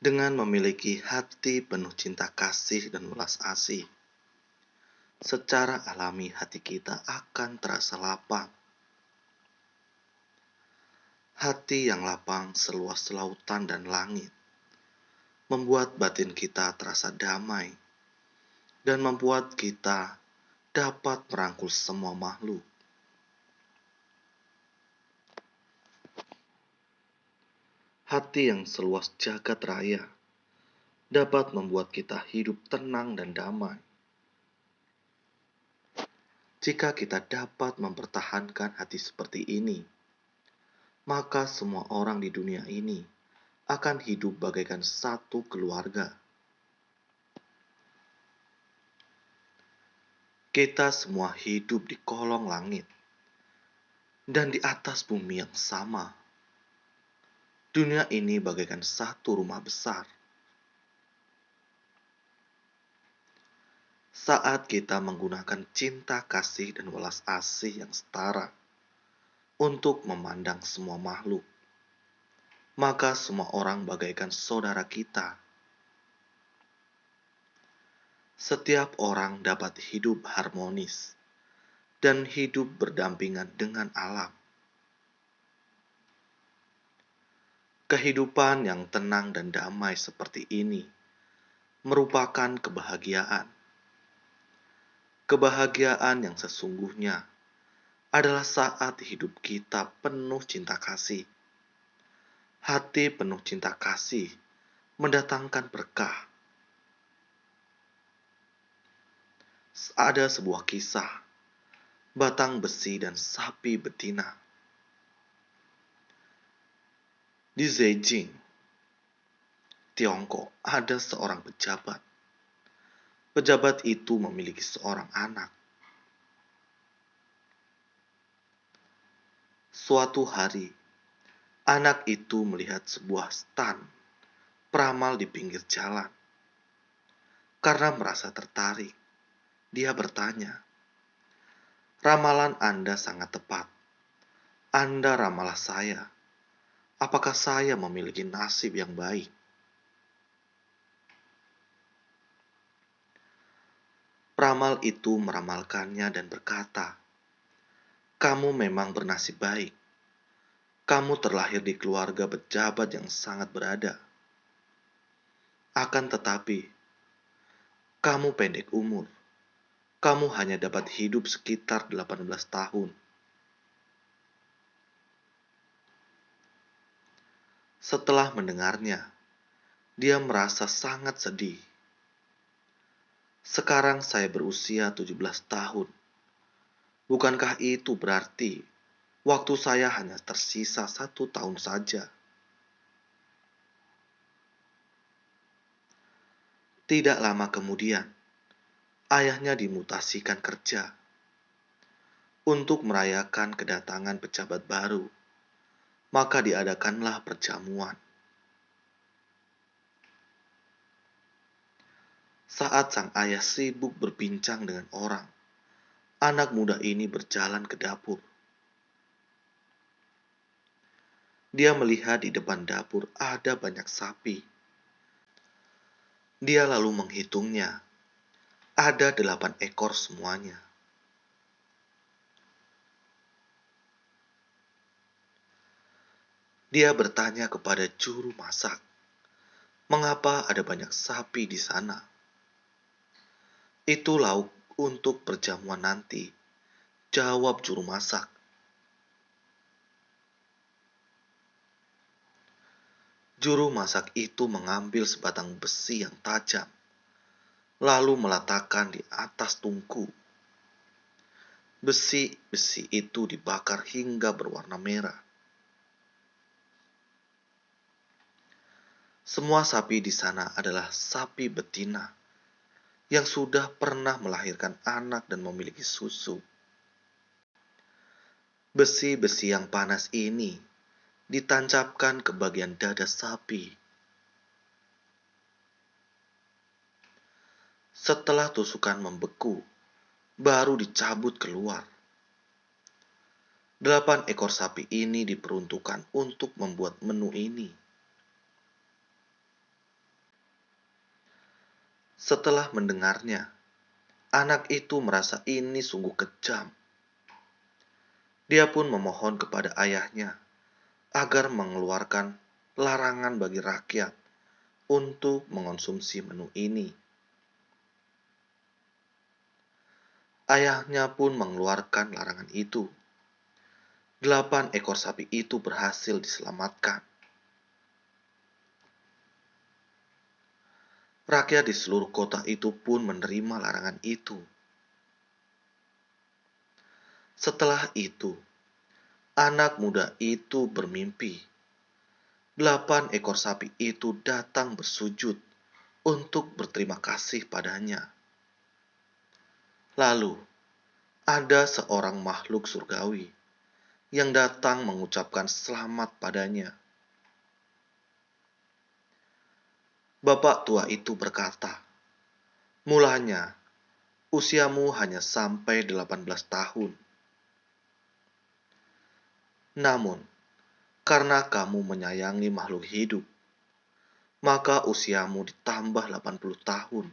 Dengan memiliki hati penuh cinta kasih dan welas asih, secara alami hati kita akan terasa lapang. Hati yang lapang seluas lautan dan langit, membuat batin kita terasa damai, dan membuat kita dapat merangkul semua makhluk. Hati yang seluas jagat raya dapat membuat kita hidup tenang dan damai. Jika kita dapat mempertahankan hati seperti ini, maka semua orang di dunia ini akan hidup bagaikan satu keluarga. Kita semua hidup di kolong langit dan di atas bumi yang sama. Dunia ini bagaikan satu rumah besar. Saat kita menggunakan cinta kasih dan welas asih yang setara untuk memandang semua makhluk, maka semua orang bagaikan saudara kita. Setiap orang dapat hidup harmonis dan hidup berdampingan dengan alam. Kehidupan yang tenang dan damai seperti ini merupakan kebahagiaan. Kebahagiaan yang sesungguhnya adalah saat hidup kita penuh cinta kasih. Hati penuh cinta kasih mendatangkan berkah. Ada sebuah kisah, batang besi dan sapi betina. Di Zhejiang, Tiongkok, ada seorang pejabat. Pejabat itu memiliki seorang anak. Suatu hari, anak itu melihat sebuah stan peramal di pinggir jalan. Karena merasa tertarik, dia bertanya, "Ramalan Anda sangat tepat. Anda ramalah saya. Apakah saya memiliki nasib yang baik?" Peramal itu meramalkannya dan berkata, "Kamu memang bernasib baik. Kamu terlahir di keluarga pejabat yang sangat berada. Akan tetapi, kamu pendek umur. Kamu hanya dapat hidup sekitar 18 tahun. Setelah mendengarnya, dia merasa sangat sedih. Sekarang saya berusia 17 tahun. Bukankah itu berarti waktu saya hanya tersisa 1 tahun saja? Tidak lama kemudian, ayahnya dimutasikan kerja. Untuk merayakan kedatangan pejabat baru, maka diadakanlah perjamuan. Saat sang ayah sibuk berbincang dengan orang, anak muda ini berjalan ke dapur. Dia melihat di depan dapur ada banyak sapi. Dia lalu menghitungnya. Ada 8 ekor semuanya. Dia bertanya kepada juru masak, "Mengapa ada banyak sapi di sana?" "Itu lauk untuk perjamuan nanti," jawab juru masak. Juru masak itu mengambil sebatang besi yang tajam, lalu meletakkan di atas tungku. Besi-besi itu dibakar hingga berwarna merah. Semua sapi di sana adalah sapi betina yang sudah pernah melahirkan anak dan memiliki susu. Besi-besi yang panas ini ditancapkan ke bagian dada sapi. Setelah tusukan membeku, baru dicabut keluar. 8 ekor sapi ini diperuntukkan untuk membuat menu ini. Setelah mendengarnya, anak itu merasa ini sungguh kejam. Dia pun memohon kepada ayahnya agar mengeluarkan larangan bagi rakyat untuk mengonsumsi menu ini. Ayahnya pun mengeluarkan larangan itu. 8 ekor sapi itu berhasil diselamatkan. Rakyat di seluruh kota itu pun menerima larangan itu. Setelah itu, anak muda itu bermimpi. 8 ekor sapi itu datang bersujud untuk berterima kasih padanya. Lalu, ada seorang makhluk surgawi yang datang mengucapkan selamat padanya. Bapak tua itu berkata, "Mulanya, usiamu hanya sampai 18 tahun. Namun, karena kamu menyayangi makhluk hidup, maka usiamu ditambah 80 tahun.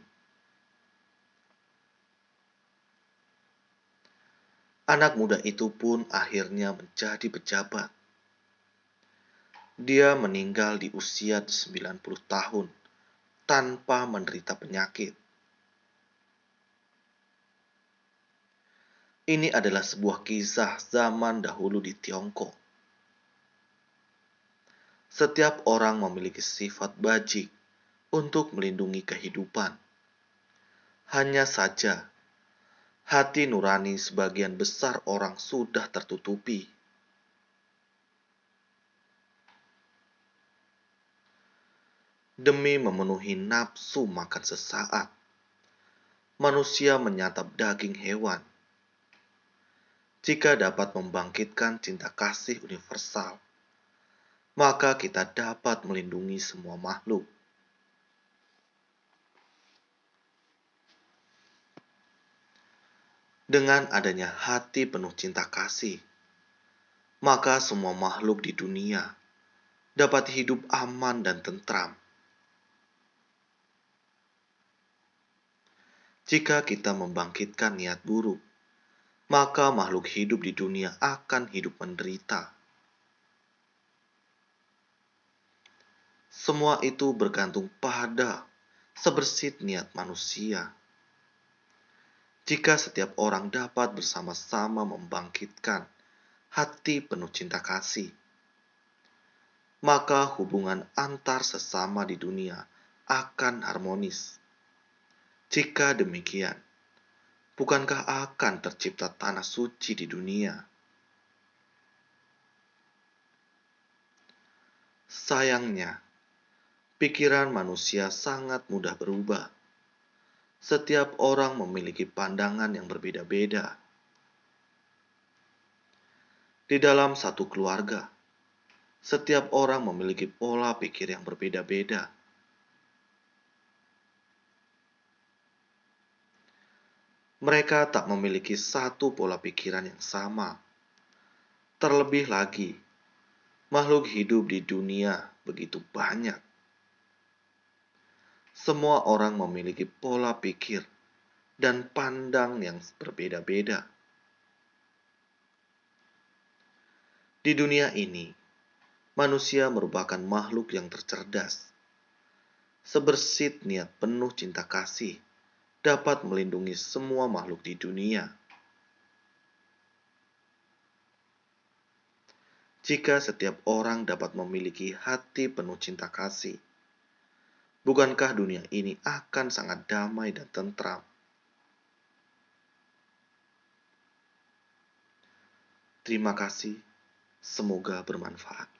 Anak muda itu pun akhirnya menjadi pejabat. Dia meninggal di usia 90 tahun tanpa menderita penyakit. Ini adalah sebuah kisah zaman dahulu di Tiongkok. Setiap orang memiliki sifat bajik untuk melindungi kehidupan. Hanya saja, hati nurani sebagian besar orang sudah tertutupi. Demi memenuhi nafsu makan sesaat, manusia menyantap daging hewan. Jika dapat membangkitkan cinta kasih universal, maka kita dapat melindungi semua makhluk. Dengan adanya hati penuh cinta kasih, maka semua makhluk di dunia dapat hidup aman dan tentram. Jika kita membangkitkan niat buruk, maka makhluk hidup di dunia akan hidup menderita. Semua itu bergantung pada sebersit niat manusia. Jika setiap orang dapat bersama-sama membangkitkan hati penuh cinta kasih, maka hubungan antar sesama di dunia akan harmonis. Jika demikian, bukankah akan tercipta tanah suci di dunia? Sayangnya, pikiran manusia sangat mudah berubah. Setiap orang memiliki pandangan yang berbeda-beda. Di dalam satu keluarga, setiap orang memiliki pola pikir yang berbeda-beda. Mereka tak memiliki satu pola pikiran yang sama. Terlebih lagi, makhluk hidup di dunia begitu banyak. Semua orang memiliki pola pikir dan pandang yang berbeda-beda. Di dunia ini, manusia merupakan makhluk yang tercerdas. Sebersit niat penuh cinta kasih dapat melindungi semua makhluk di dunia. Jika setiap orang dapat memiliki hati penuh cinta kasih, bukankah dunia ini akan sangat damai dan tentram? Terima kasih, semoga bermanfaat.